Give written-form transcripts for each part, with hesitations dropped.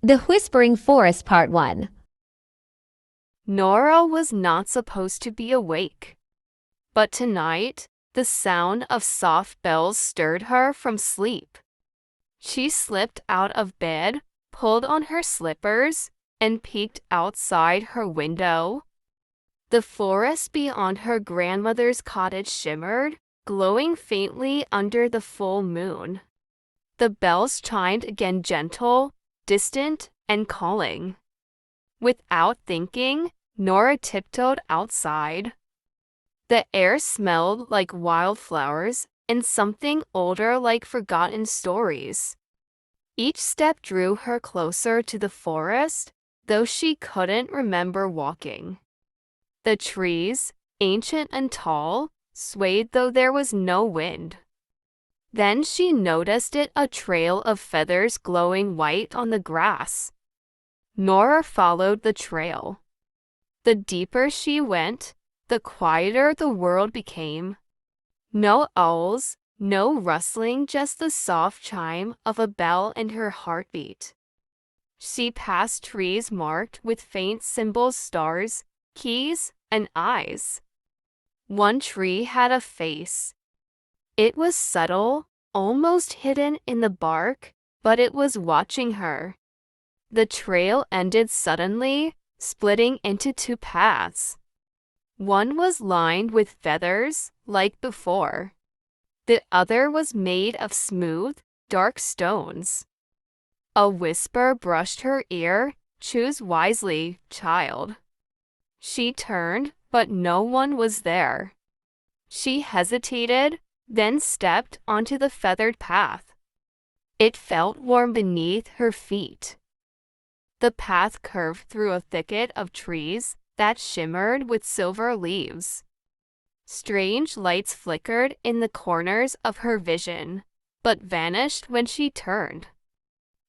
The Whispering Forest Part 1. Nora was not supposed to be awake, but tonight the sound of soft bells stirred her from sleep. She slipped out of bed, pulled on her slippers, and peeked outside her window. The forest beyond her grandmother's cottage shimmered, glowing faintly under the full moon. The bells chimed again, gentle, distant, and calling. Without thinking, Nora tiptoed outside. The air smelled like wildflowers and something older like forgotten stories. Each step drew her closer to the forest, though she couldn't remember walking. The trees, ancient and tall, swayed though there was no wind. Then she noticed a trail of feathers glowing white on the grass. Nora followed the trail. The deeper she went, the quieter the world became. No owls, no rustling, just the soft chime of a bell and her heartbeat. She passed trees marked with faint symbols, stars, keys, and eyes. One tree had a face. It was subtle, almost hidden in the bark, but it was watching her. The trail ended suddenly, splitting into two paths. One was lined with feathers, like before. The other was made of smooth, dark stones. A whisper brushed her ear, "Choose wisely, child." She turned, but no one was there. She hesitated, then stepped onto the feathered path. It felt warm beneath her feet. The path curved through a thicket of trees that shimmered with silver leaves. Strange lights flickered in the corners of her vision, but vanished when she turned.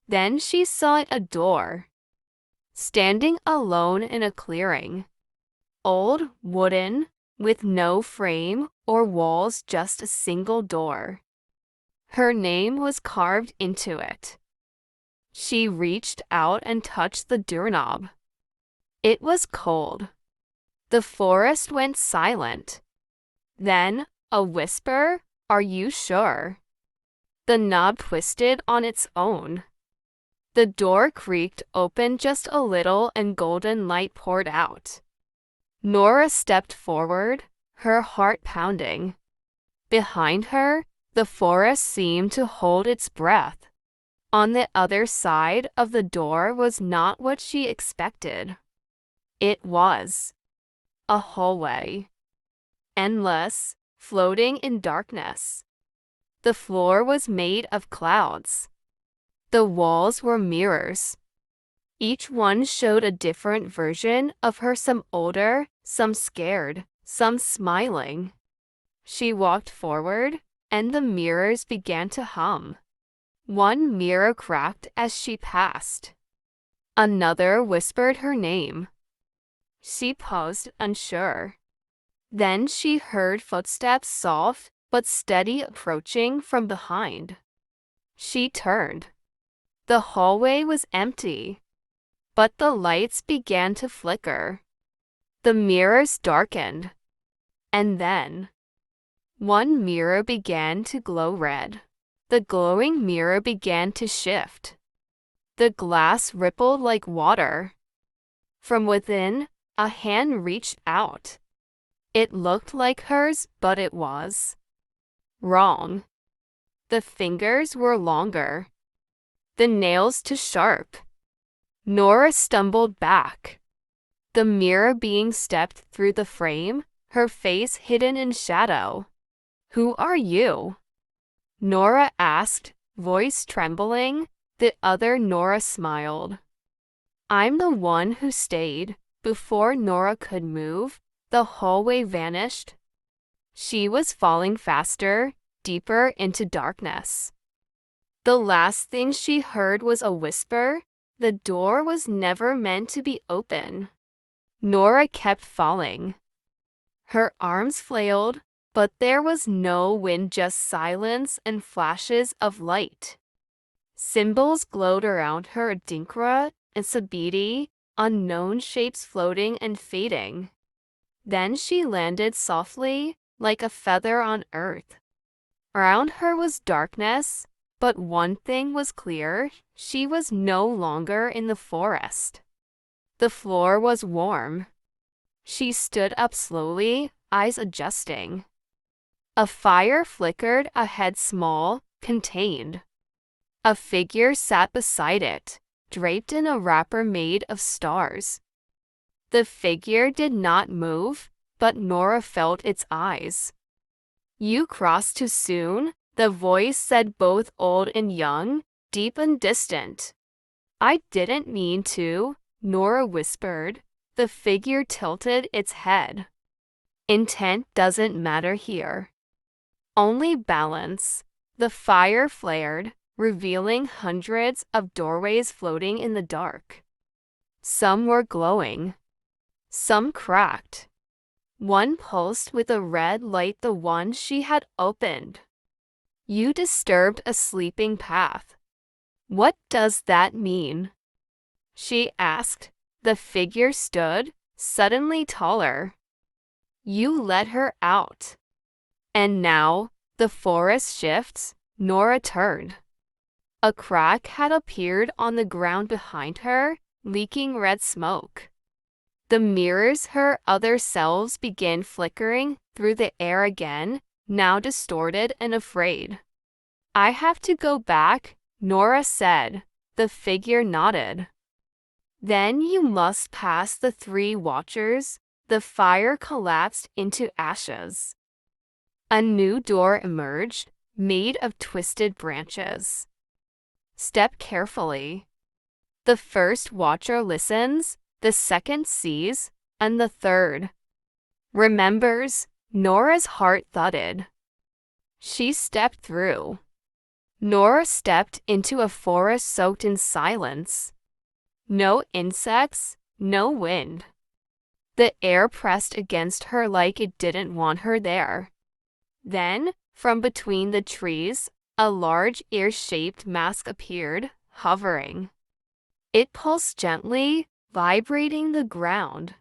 Then she saw a door, standing alone in a clearing. Old, wooden, with no frame or walls, just a single door. Her name was carved into it. She reached out and touched the doorknob. It was cold. The forest went silent. Then, a whisper, "Are you sure?" The knob twisted on its own. The door creaked open just a little and golden light poured out. Nora stepped forward, her heart pounding. Behind her, the forest seemed to hold its breath. On the other side of the door was not what she expected. It was a hallway. Endless, floating in darkness. The floor was made of clouds. The walls were mirrors. Each one showed a different version of her, some older, some scared, some smiling. She walked forward, and the mirrors began to hum. One mirror cracked as she passed. Another whispered her name. She paused, unsure. Then she heard footsteps, soft but steady, approaching from behind. She turned. The hallway was empty, but the lights began to flicker. The mirrors darkened. And then, one mirror began to glow red. The glowing mirror began to shift. The glass rippled like water. From within, a hand reached out. It looked like hers, but it was wrong. The fingers were longer, the nails too sharp. Nora stumbled back. The mirror being stepped through the frame, her face hidden in shadow. "Who are you?" Nora asked, voice trembling. The other Nora smiled. "I'm the one who stayed." Before Nora could move, the hallway vanished. She was falling faster, deeper into darkness. The last thing she heard was a whisper. The door was never meant to be open. Nora kept falling. Her arms flailed, but there was no wind, just silence and flashes of light. Symbols glowed around her, Dinkra and Sabiti, unknown shapes floating and fading. Then she landed softly, like a feather on earth. Around her was darkness, but one thing was clear: she was no longer in the forest. The floor was warm. She stood up slowly, eyes adjusting. A fire flickered ahead, small, contained. A figure sat beside it, draped in a wrapper made of stars. The figure did not move, but Nora felt its eyes. "You crossed too soon," the voice said, both old and young, deep and distant. "I didn't mean to," Nora whispered. The figure tilted its head. "Intent doesn't matter here. Only balance." The fire flared, revealing hundreds of doorways floating in the dark. Some were glowing. Some cracked. One pulsed with a red light, the one she had opened. "You disturbed a sleeping path." "What does that mean?" she asked. The figure stood, suddenly taller. "You let her out." And now, the forest shifts. Nora turned. A crack had appeared on the ground behind her, leaking red smoke. The mirrors, her other selves, began flickering through the air again, now distorted and afraid. "I have to go back," Nora said. The figure nodded. "Then you must pass the 3 watchers." The fire collapsed into ashes. A new door emerged, made of twisted branches. "Step carefully." The first watcher listens, the second sees, and the third remembers. Nora's heart thudded. She stepped through. Nora stepped into a forest soaked in silence. No insects, no wind. The air pressed against her like it didn't want her there. Then, from between the trees, a large ear-shaped mask appeared, hovering. It pulsed gently, vibrating the ground.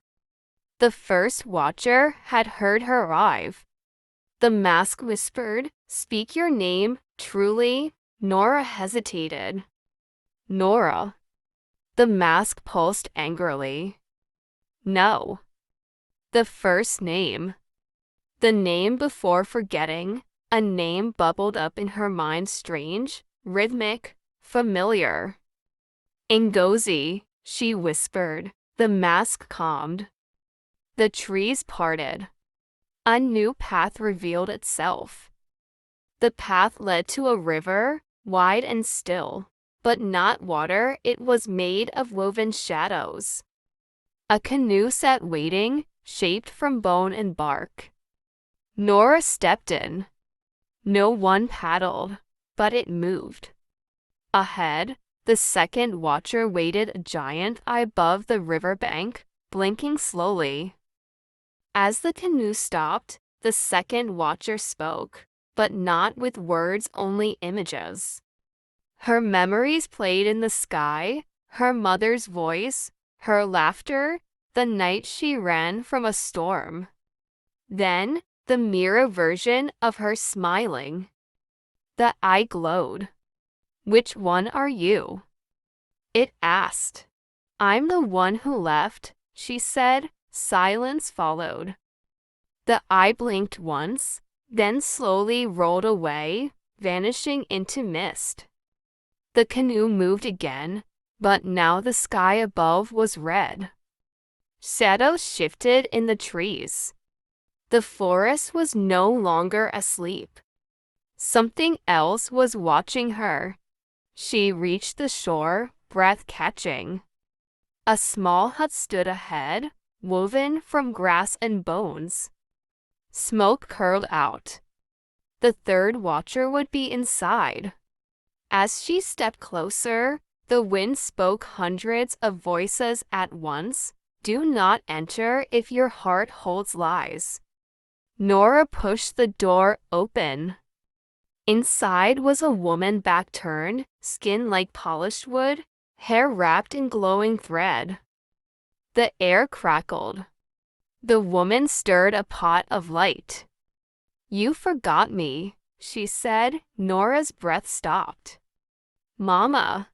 The first watcher had heard her arrive. The mask whispered, "Speak your name, truly." Nora hesitated. "Nora." The mask pulsed angrily. "No." The first name. The name before forgetting. A name bubbled up in her mind, strange, rhythmic, familiar. "Ngozi," she whispered. The mask calmed. The trees parted. A new path revealed itself. The path led to a river, wide and still, but not water. It was made of woven shadows. A canoe sat waiting, shaped from bone and bark. Nora stepped in. No one paddled, but it moved. Ahead, the second watcher waited, a giant eye above the riverbank, blinking slowly. As the canoe stopped, the second watcher spoke, but not with words, only images. Her memories played in the sky, her mother's voice, her laughter, the night she ran from a storm. Then, the mirror version of her smiling. The eye glowed. "Which one are you?" it asked. "I'm the one who left," she said. Silence followed. The eye blinked once, then slowly rolled away, vanishing into mist. The canoe moved again, but now the sky above was red. Shadows shifted in the trees. The forest was no longer asleep. Something else was watching her. She reached the shore, breath catching. A small hut stood ahead, woven from grass and bones. Smoke curled out. The third watcher would be inside. As she stepped closer, the wind spoke hundreds of voices at once. "Do not enter if your heart holds lies." Nora pushed the door open. Inside was a woman back turned, skin like polished wood, hair wrapped in glowing thread. The air crackled. The woman stirred a pot of light. "You forgot me," she said. Nora's breath stopped. "Mama."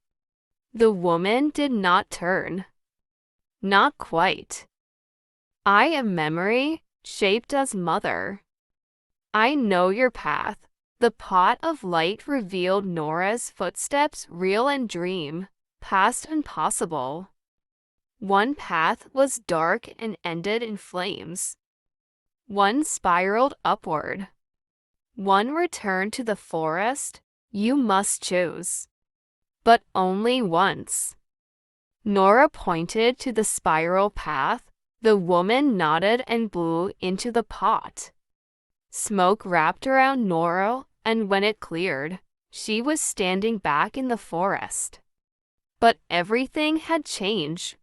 The woman did not turn. "Not quite. I am memory, shaped as mother. I know your path." The pot of light revealed Nora's footsteps, real and dream, past and possible. One path was dark and ended in flames. One spiraled upward. One returned to the forest. You must choose. But only once. Nora pointed to the spiral path. The woman nodded and blew into the pot. Smoke wrapped around Nora, and when it cleared, she was standing back in the forest. But everything had changed.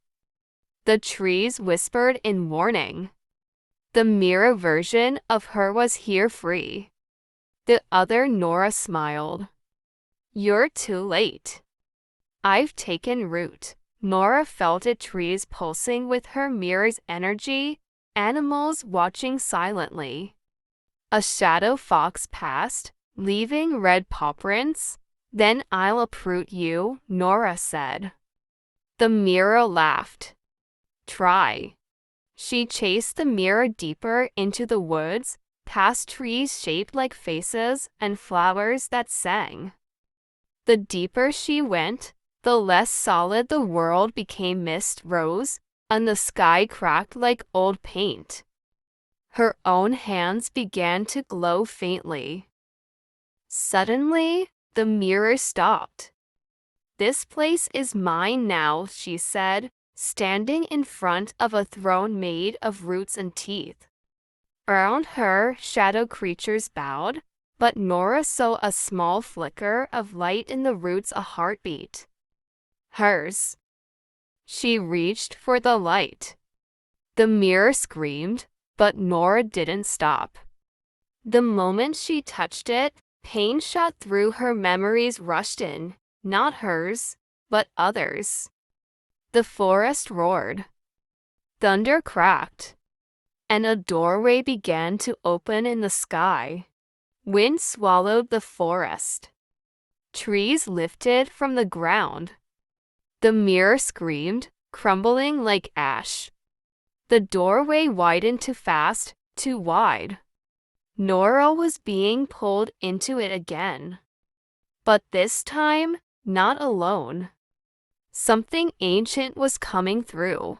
The trees whispered in warning. The mirror version of her was here free. The other Nora smiled. "You're too late. I've taken root." Nora felt it, trees pulsing with her mirror's energy, animals watching silently. A shadow fox passed, leaving red paw prints. "Then I'll uproot you," Nora said. The mirror laughed. "Try." She chased the mirror deeper into the woods, past trees shaped like faces and flowers that sang. The deeper she went, the less solid the world became. Mist rose, and the sky cracked like old paint. Her own hands began to glow faintly. Suddenly, the mirror stopped. "This place is mine now," she said, standing in front of a throne made of roots and teeth. Around her, shadow creatures bowed, but Nora saw a small flicker of light in the roots, a heartbeat. Hers. She reached for the light. The mirror screamed, but Nora didn't stop. The moment she touched it, pain shot through her. Memories rushed in, not hers, but others. The forest roared. Thunder cracked. And a doorway began to open in the sky. Wind swallowed the forest. Trees lifted from the ground. The mirror screamed, crumbling like ash. The doorway widened too fast, too wide. Nora was being pulled into it again. But this time, not alone. Something ancient was coming through.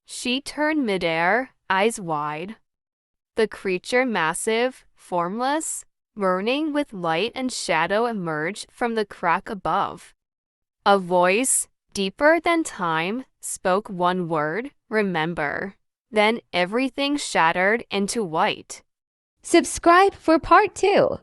She turned midair, eyes wide. The creature, massive, formless, burning with light and shadow, emerged from the crack above. A voice, deeper than time, spoke one word: remember. Then everything shattered into white. Subscribe for part 2.